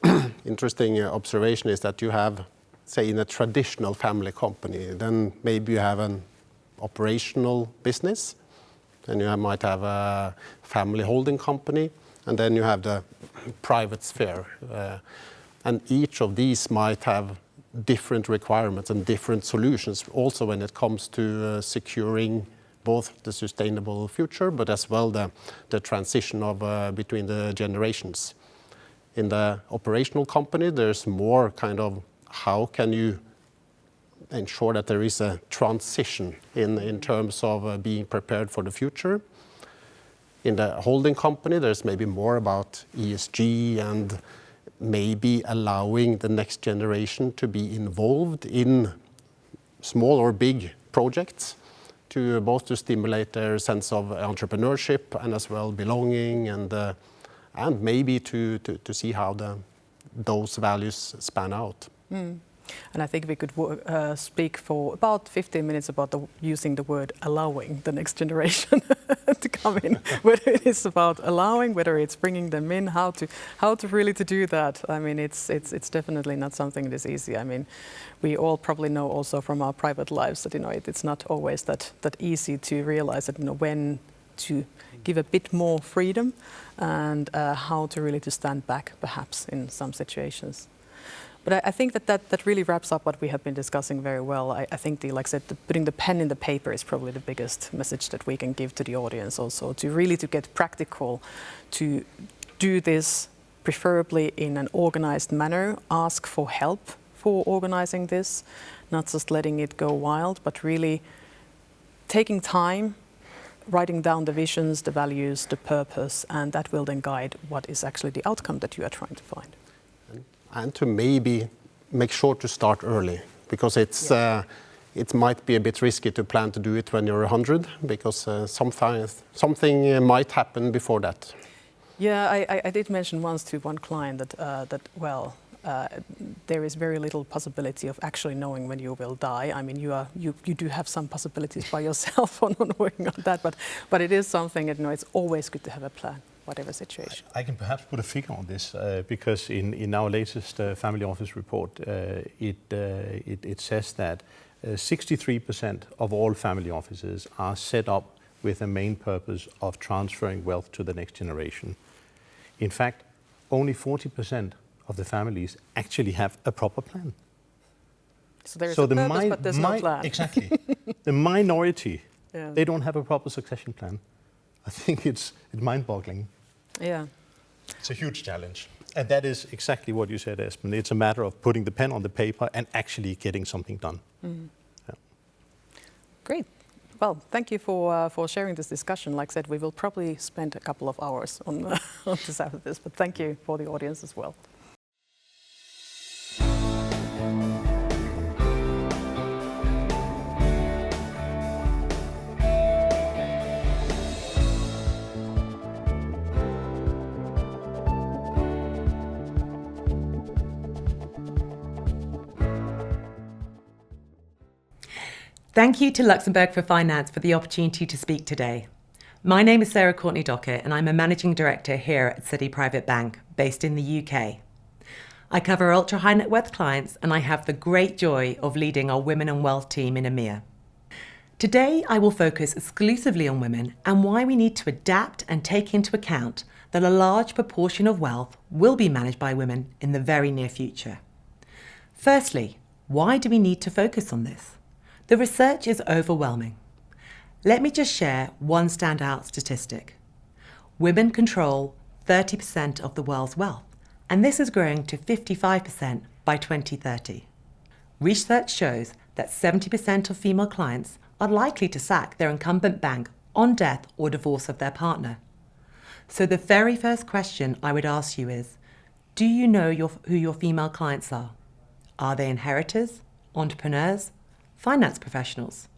interesting observation is that you have, say, in a traditional family company, then maybe you have an operational business, then you might have a family holding company, and then you have the private sphere. And each of these might have different requirements and different solutions, also when it comes to securing both the sustainable future, but as well the transition of between the generations. In the operational company, there's more kind of how can you ensure that there is a transition in terms of being prepared for the future. In the holding company, there's maybe more about ESG and maybe allowing the next generation to be involved in small or big projects to both to stimulate their sense of entrepreneurship and as well belonging and maybe to see how those values span out. And I think we could speak for about 15 minutes about using the word allowing the next generation to come in. Whether it is about allowing, whether it's bringing them in, how to really to do that. I mean, it's definitely not something that's easy. I mean, we all probably know also from our private lives that it's not always that easy to realize that when to give a bit more freedom and how to really to stand back perhaps in some situations. But I think that really wraps up what we have been discussing very well. I think, like I said, putting the pen in the paper is probably the biggest message that we can give to the audience also, to really to get practical, to do this preferably in an organized manner, ask for help for organizing this, not just letting it go wild, but really taking time, writing down the visions, the values, the purpose, and that will then guide what is actually the outcome that you are trying to find. And to maybe make sure to start early, because it might be a bit risky to plan to do it when you're 100, because something might happen before that. Yeah, I did mention once to one client that there is very little possibility of actually knowing when you will die. I mean, you do have some possibilities by yourself on working on that, but it is something that it's always good to have a plan, whatever situation. I can perhaps put a figure on this because in our latest family office report, it says that 63% of all family offices are set up with a main purpose of transferring wealth to the next generation. In fact, only 40% of the families actually have a proper plan. So there's a purpose, but there's no plan. Exactly. The minority, they don't have a proper succession plan. I think it's mind-boggling. Yeah. It's a huge challenge. And that is exactly what you said, Espen. It's a matter of putting the pen on the paper and actually getting something done. Mm. Yeah. Great. Well, thank you for sharing this discussion. Like I said, we will probably spend a couple of hours on this after this, but thank you for the audience as well. Thank you to Luxembourg for Finance for the opportunity to speak today. My name is Sara Courtney Dockett and I'm a Managing Director here at Citi Private Bank, based in the UK. I cover ultra-high net worth clients and I have the great joy of leading our Women and Wealth team in EMEA. Today, I will focus exclusively on women and why we need to adapt and take into account that a large proportion of wealth will be managed by women in the very near future. Firstly, why do we need to focus on this? The research is overwhelming. Let me just share one standout statistic. Women control 30% of the world's wealth, and this is growing to 55% by 2030. Research shows that 70% of female clients are likely to sack their incumbent bank on death or divorce of their partner. So the very first question I would ask you is, do you know who your female clients are? Are they inheritors, entrepreneurs, finance professionals?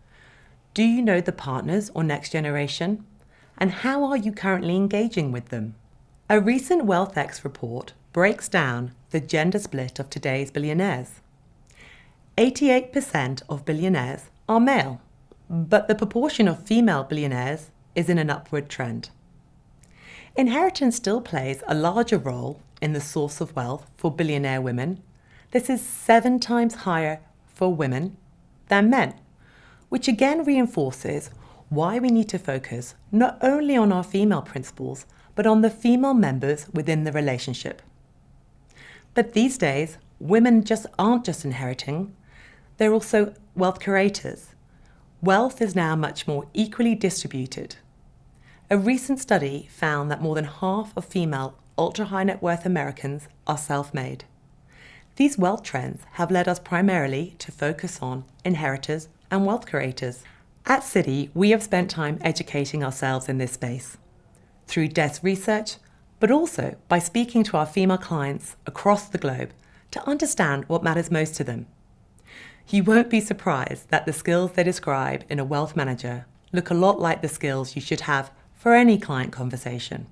Do you know the partners or next generation? And how are you currently engaging with them? A recent WealthX report breaks down the gender split of today's billionaires. 88% of billionaires are male, but the proportion of female billionaires is in an upward trend. Inheritance still plays a larger role in the source of wealth for billionaire women. This is 7 times higher for women than men, which again reinforces why we need to focus not only on our female principals, but on the female members within the relationship. But these days, women aren't just inheriting, they're also wealth curators. Wealth is now much more equally distributed. A recent study found that more than half of female ultra-high net worth Americans are self-made. These wealth trends have led us primarily to focus on inheritors and wealth curators. At Citi, we have spent time educating ourselves in this space through desk research, but also by speaking to our female clients across the globe to understand what matters most to them. You won't be surprised that the skills they describe in a wealth manager look a lot like the skills you should have for any client conversation.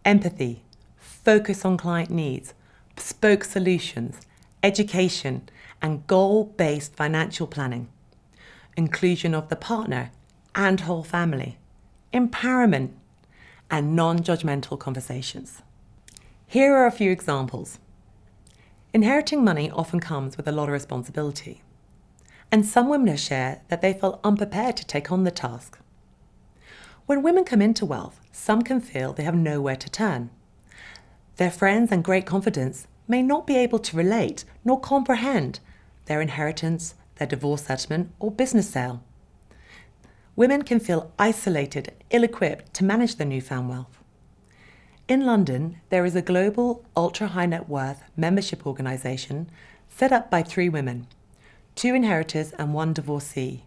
Empathy, focus on client needs, bespoke solutions, education, and goal-based financial planning, inclusion of the partner and whole family, empowerment, and non-judgmental conversations. Here are a few examples. Inheriting money often comes with a lot of responsibility, and some women have shared that they felt unprepared to take on the task. When women come into wealth, some can feel they have nowhere to turn. Their friends and great confidence may not be able to relate nor comprehend their inheritance, their divorce settlement, or business sale. Women can feel isolated, ill-equipped to manage their newfound wealth. In London, there is a global ultra-high net worth membership organisation set up by 3 women, 2 inheritors and 1 divorcee,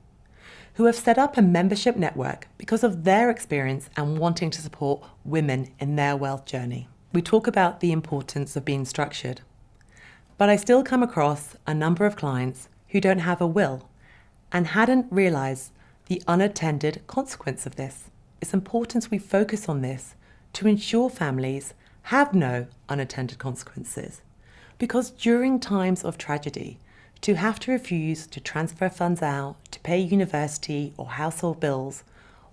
who have set up a membership network because of their experience and wanting to support women in their wealth journey. We talk about the importance of being structured, but I still come across a number of clients who don't have a will and hadn't realised the unattended consequence of this. It's important we focus on this to ensure families have no unattended consequences, because during times of tragedy, to have to refuse to transfer funds out to pay university or household bills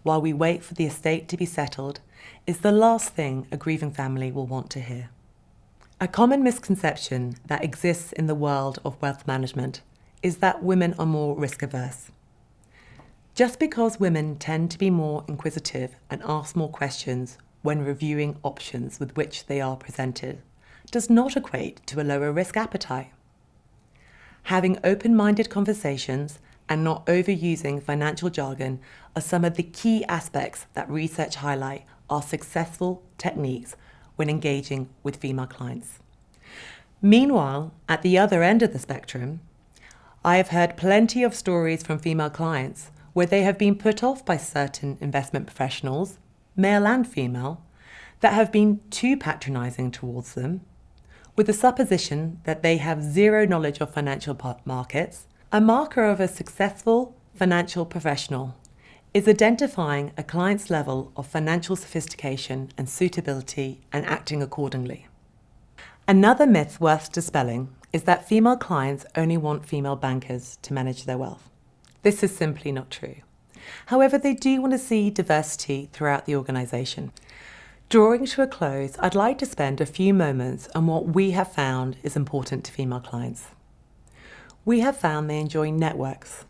while we wait for the estate to be settled is the last thing a grieving family will want to hear. A common misconception that exists in the world of wealth management is that women are more risk-averse. Just because women tend to be more inquisitive and ask more questions when reviewing options with which they are presented does not equate to a lower risk appetite. Having open-minded conversations and not overusing financial jargon are some of the key aspects that research highlight are successful techniques when engaging with female clients. Meanwhile, at the other end of the spectrum, I have heard plenty of stories from female clients where they have been put off by certain investment professionals, male and female, that have been too patronising towards them, with the supposition that they have zero knowledge of financial markets. A marker of a successful financial professional is identifying a client's level of financial sophistication and suitability and acting accordingly. Another myth worth dispelling is that female clients only want female bankers to manage their wealth. This is simply not true. However, they do want to see diversity throughout the organisation. Drawing to a close, I'd like to spend a few moments on what we have found is important to female clients. We have found they enjoy networks.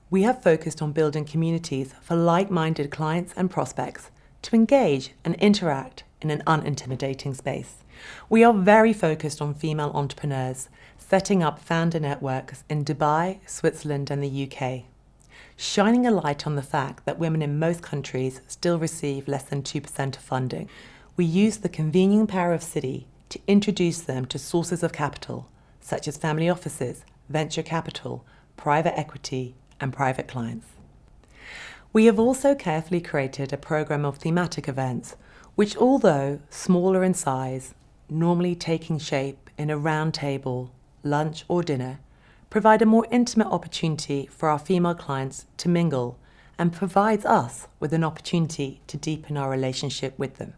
We have focused on building communities for like-minded clients and prospects to engage and interact in an unintimidating space. We are very focused on female entrepreneurs, setting up founder networks in Dubai, Switzerland and the UK, shining a light on the fact that women in most countries still receive less than 2% of funding. We use the convening power of Citi to introduce them to sources of capital, such as family offices, venture capital, private equity and private clients. We have also carefully created a programme of thematic events, which, although smaller in size, normally taking shape in a round table, lunch or dinner, provide a more intimate opportunity for our female clients to mingle and provides us with an opportunity to deepen our relationship with them.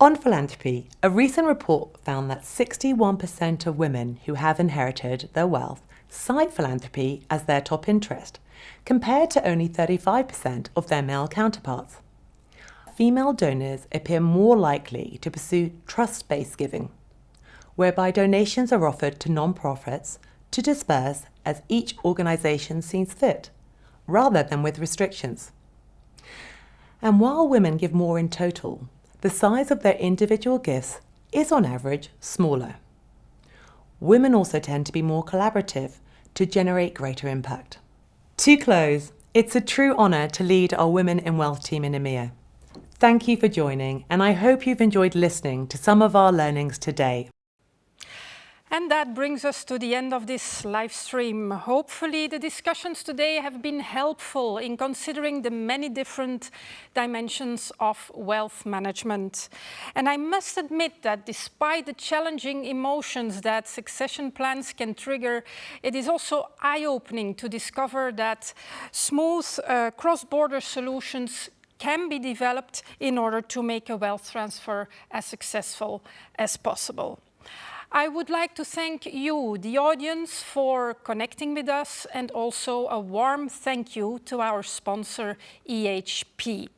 On philanthropy, a recent report found that 61% of women who have inherited their wealth cite philanthropy as their top interest, compared to only 35% of their male counterparts. Female donors appear more likely to pursue trust-based giving, whereby donations are offered to non-profits to disperse as each organisation sees fit, rather than with restrictions. And while women give more in total, the size of their individual gifts is on average smaller. Women also tend to be more collaborative to generate greater impact. To close, it's a true honour to lead our Women in Wealth team in EMEA. Thank you for joining, and I hope you've enjoyed listening to some of our learnings today. And that brings us to the end of this live stream. Hopefully the discussions today have been helpful in considering the many different dimensions of wealth management. And I must admit that despite the challenging emotions that succession plans can trigger, it is also eye-opening to discover that smooth cross-border solutions can be developed in order to make a wealth transfer as successful as possible. I would like to thank you, the audience, for connecting with us, and also a warm thank you to our sponsor, EHP.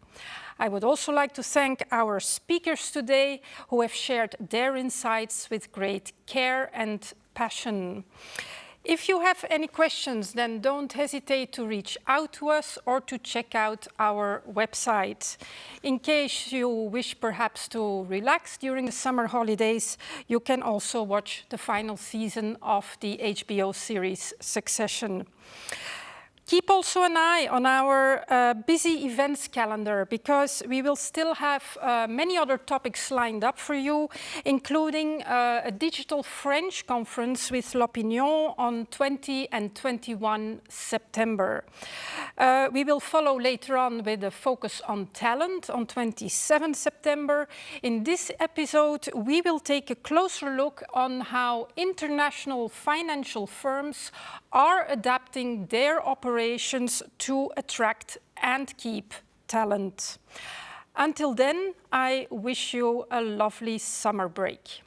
I would also like to thank our speakers today who have shared their insights with great care and passion. If you have any questions, then don't hesitate to reach out to us or to check out our website. In case you wish perhaps to relax during the summer holidays, you can also watch the final season of the HBO series Succession. Keep also an eye on our busy events calendar, because we will still have many other topics lined up for you, including a digital French conference with L'Opinion on 20 and 21 September. We will follow later on with a focus on talent on 27 September. In this episode, we will take a closer look on how international financial firms are adapting their operations to attract and keep talent. Until then, I wish you a lovely summer break.